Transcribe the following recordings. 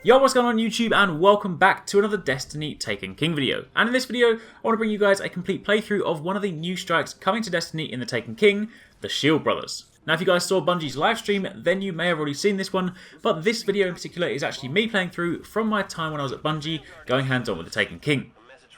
Yo, what's going on YouTube, and welcome back to another Destiny Taken King video. And in this video, I want to bring you guys a complete playthrough of one of the new strikes coming to Destiny in the Taken King, the Shield Brothers. Now, if you guys saw Bungie's live stream, then you may have already seen this one, but this video in particular is actually me playing through from my time when I was at Bungie, going hands-on with the Taken King.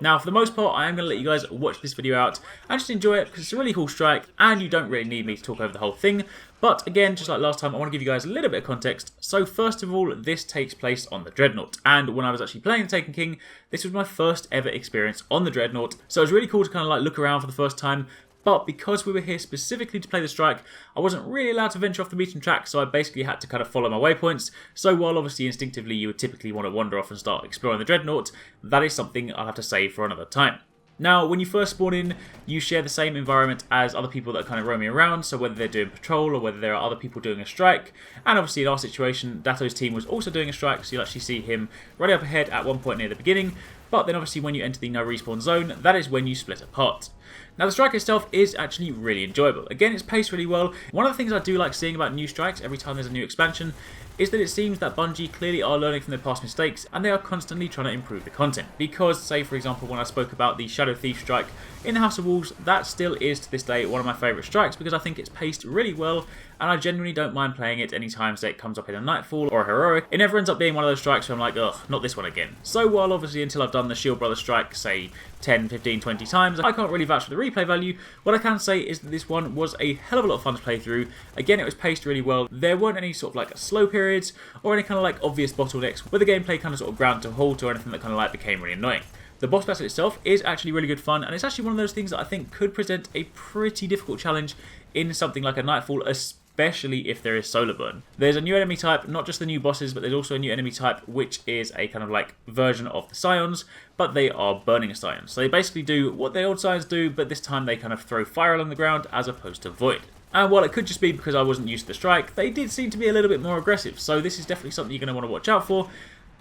Now, for the most part, I am going to let you guys watch this video out and just enjoy it because it's a really cool strike and you don't really need me to talk over the whole thing. But again, just like last time, I want to give you guys a little bit of context. So first of all, this takes place on the Dreadnaught. And when I was actually playing the Taken King, this was my first ever experience on the Dreadnaught. So it was really cool to kind of like look around for the first time. But because we were here specifically to play the strike, I wasn't really allowed to venture off the beaten track, so I basically had to kind of follow my waypoints. So while obviously instinctively you would typically want to wander off and start exploring the Dreadnaught, that is something I'll have to save for another time. Now, when you first spawn in, you share the same environment as other people that are kind of roaming around, so whether they're doing patrol or whether there are other people doing a strike. And obviously in our situation, Dato's team was also doing a strike, so you'll actually see him running up ahead at one point near the beginning. But then obviously when you enter the no respawn zone, that is when you split apart. Now the strike itself is actually really enjoyable. Again, it's paced really well. One of the things I do like seeing about new strikes every time there's a new expansion is that it seems that Bungie clearly are learning from their past mistakes and they are constantly trying to improve the content. Because, say for example, when I spoke about the Shadow Thief strike in the House of Wolves, that still is to this day one of my favourite strikes because I think it's paced really well and I genuinely don't mind playing it any time, say it comes up in a Nightfall or a Heroic. It never ends up being one of those strikes where I'm like, ugh, not this one again. So while obviously until I've done the Shield Brothers strike, say 10, 15, 20 times, I can't really vouch for the replay value. What I can say is that this one was a hell of a lot of fun to play through. Again, it was paced really well. There weren't any sort of like slow periods or any kind of like obvious bottlenecks where the gameplay kind of sort of ground to a halt or anything that kind of like became really annoying. The boss battle itself is actually really good fun, and it's actually one of those things that I think could present a pretty difficult challenge in something like a Nightfall, especially if there is solar burn. There's a new enemy type, not just the new bosses, but there's also a new enemy type which is a kind of like version of the Scions, but they are burning Scions. So they basically do what the old Scions do, but this time they kind of throw fire along the ground as opposed to void. And while it could just be because I wasn't used to the strike, they did seem to be a little bit more aggressive, so this is definitely something you're going to want to watch out for,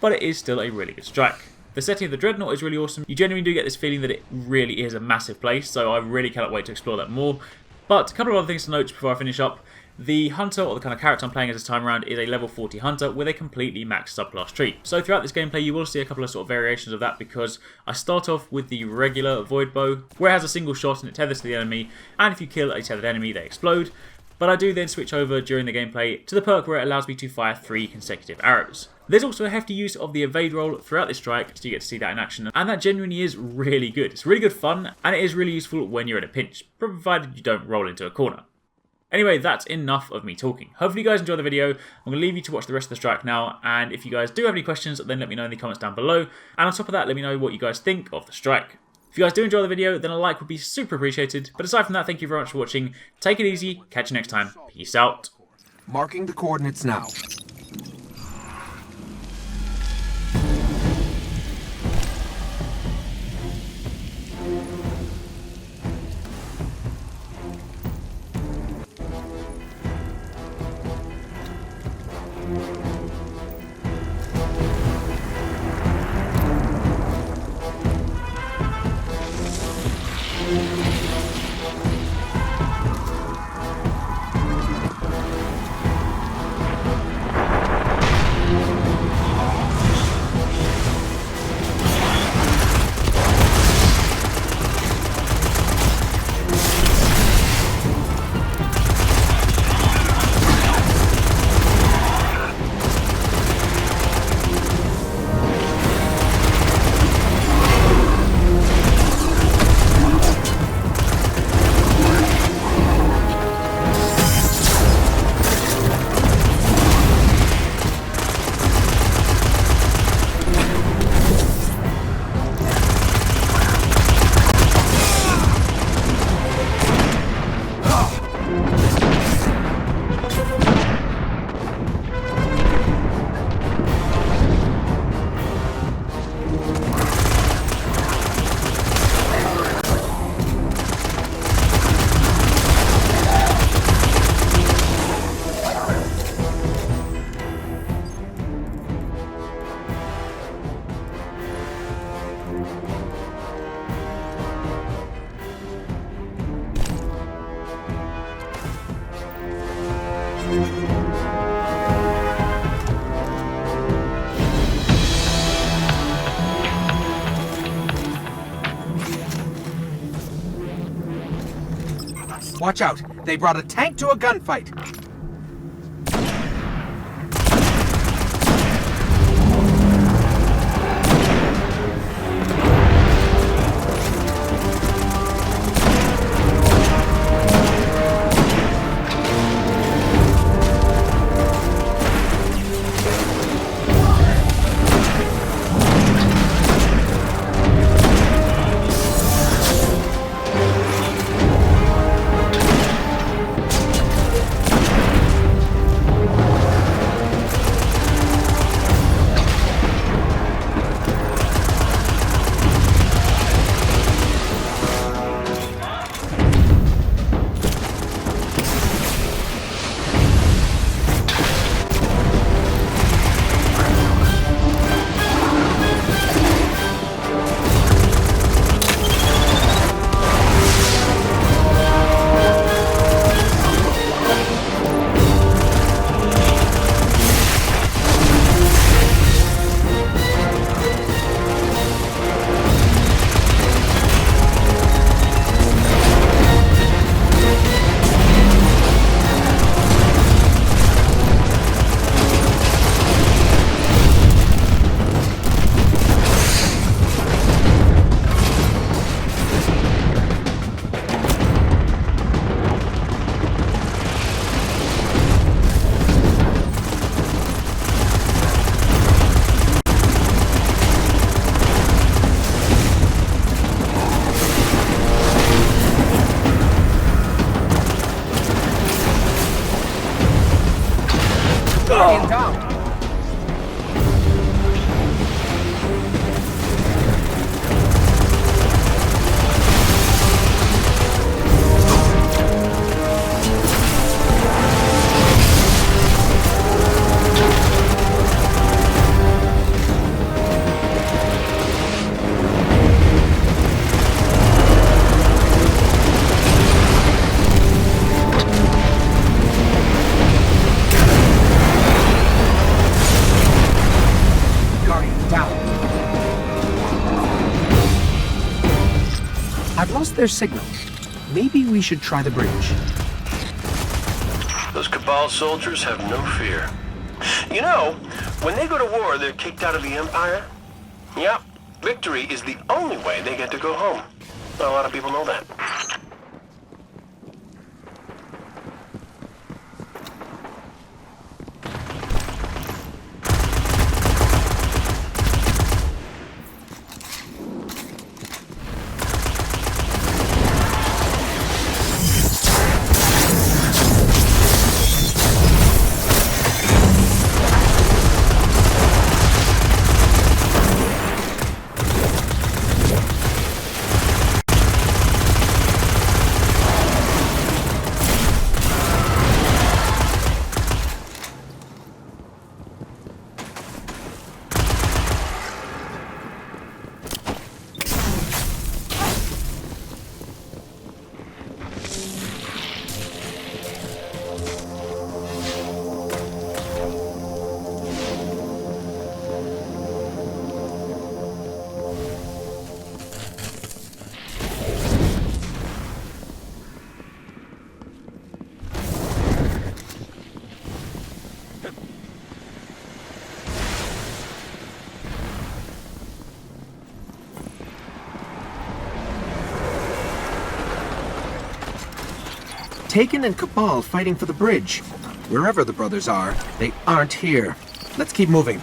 but it is still a really good strike. The setting of the Dreadnaught is really awesome. You genuinely do get this feeling that it really is a massive place, so I really cannot wait to explore that more. But a couple of other things to note before I finish up. The Hunter, or the kind of character I'm playing as this time around, is a level 40 Hunter with a completely maxed subclass tree. So throughout this gameplay you will see a couple of sort of variations of that because I start off with the regular Void Bow, where it has a single shot and it tethers to the enemy, and if you kill a tethered enemy they explode. But I do then switch over during the gameplay to the perk where it allows me to fire 3 consecutive arrows. There's also a hefty use of the evade roll throughout this strike, so you get to see that in action, and that genuinely is really good. It's really good fun, and it is really useful when you're in a pinch, provided you don't roll into a corner. Anyway, that's enough of me talking. Hopefully you guys enjoyed the video. I'm going to leave you to watch the rest of the strike now, and if you guys do have any questions, then let me know in the comments down below, and on top of that, let me know what you guys think of the strike. If you guys do enjoy the video, then a like would be super appreciated, but aside from that, thank you very much for watching. Take it easy, catch you next time, peace out. Marking the coordinates now. Watch out. They brought a tank to a gunfight. Guardian down. I've lost their signal. Maybe we should try the bridge. Those Cabal soldiers have no fear. You know, when they go to war, they're kicked out of the Empire. Yeah, victory is the only way they get to go home. Not a lot of people know that. Taken and Cabal fighting for the bridge. Wherever the brothers are, they aren't here. Let's keep moving.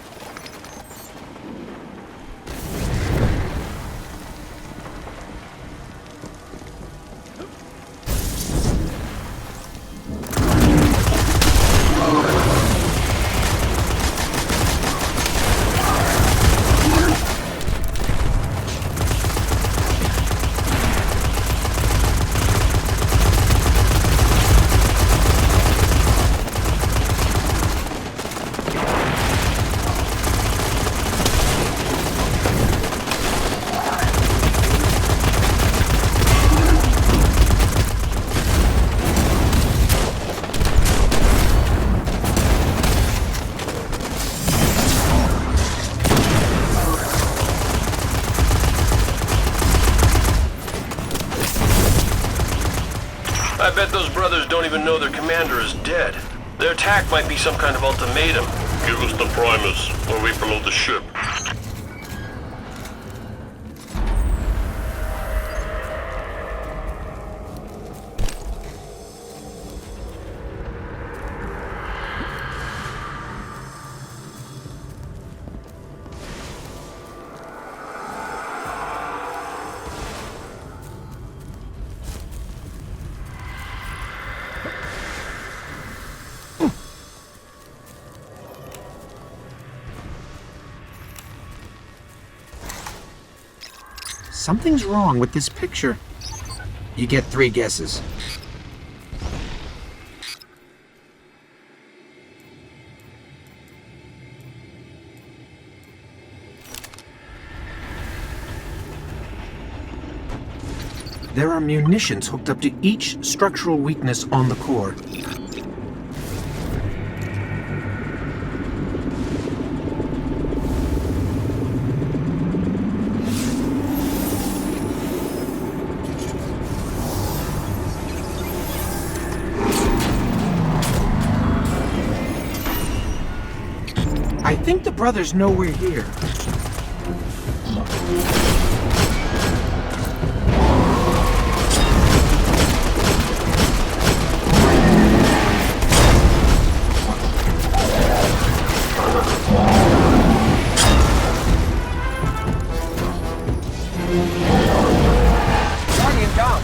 those brothers don't even know their commander is dead. Their attack might be some kind of ultimatum. Give us the primers, or we reload the ship. Something's wrong with this picture. You get 3 guesses. There are munitions hooked up to each structural weakness on the core. I think the brothers know we're here. Guardian down.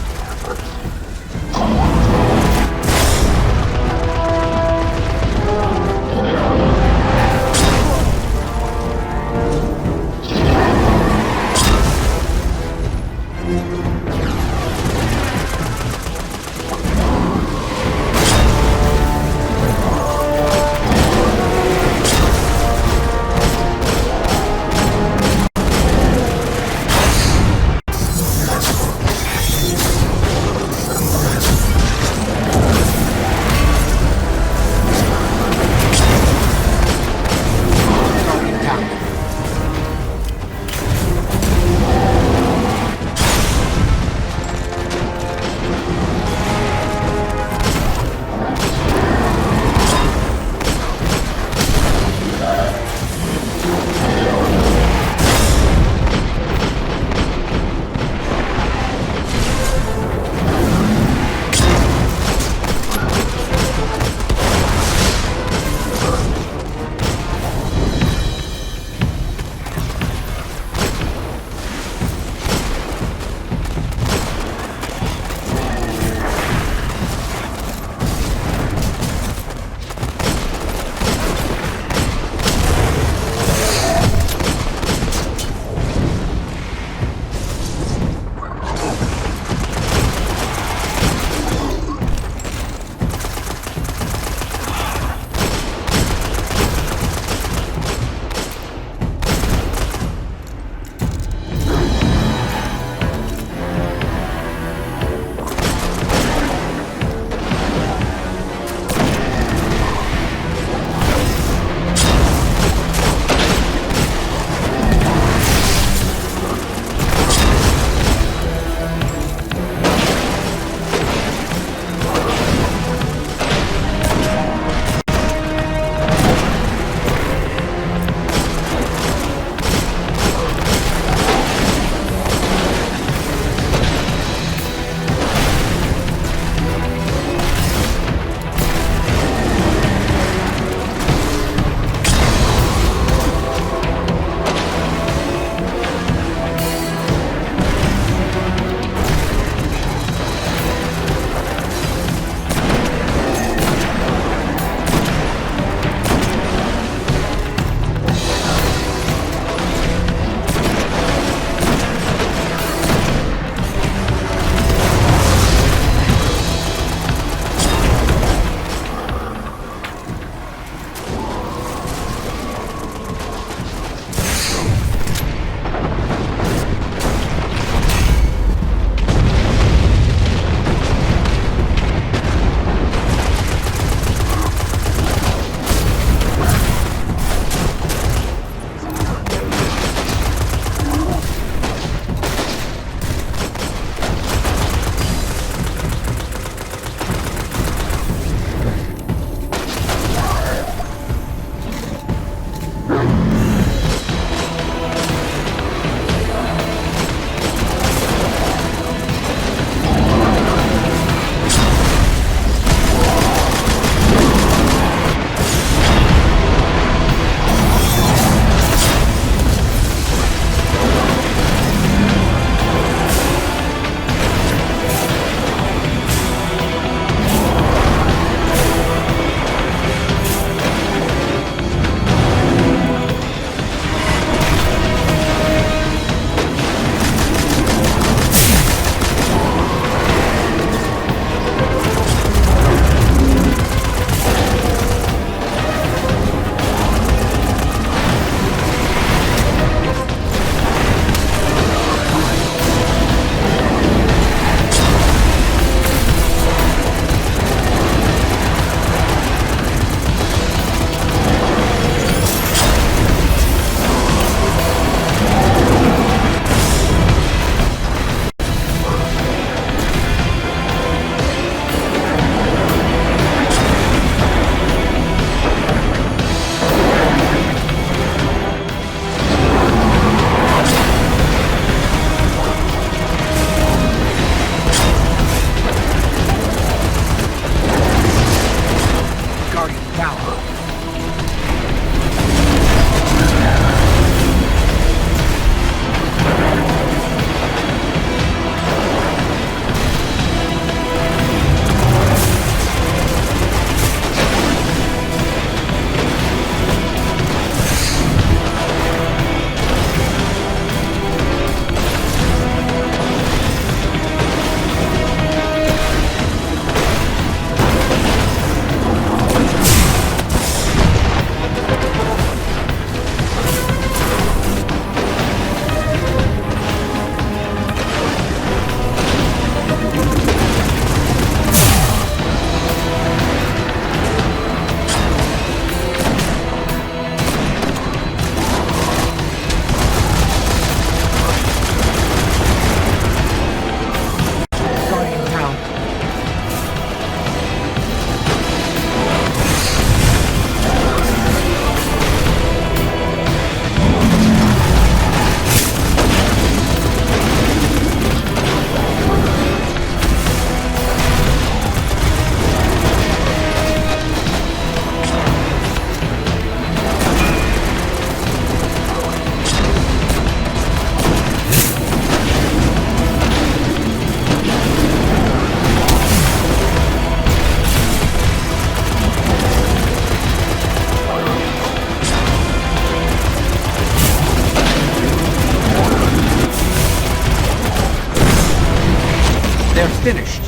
They're finished.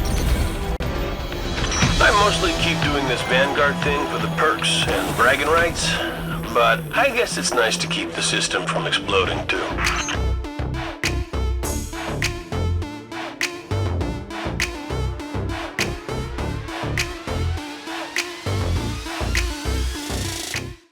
I mostly keep doing this Vanguard thing for the perks and bragging rights, but I guess it's nice to keep the system from exploding too.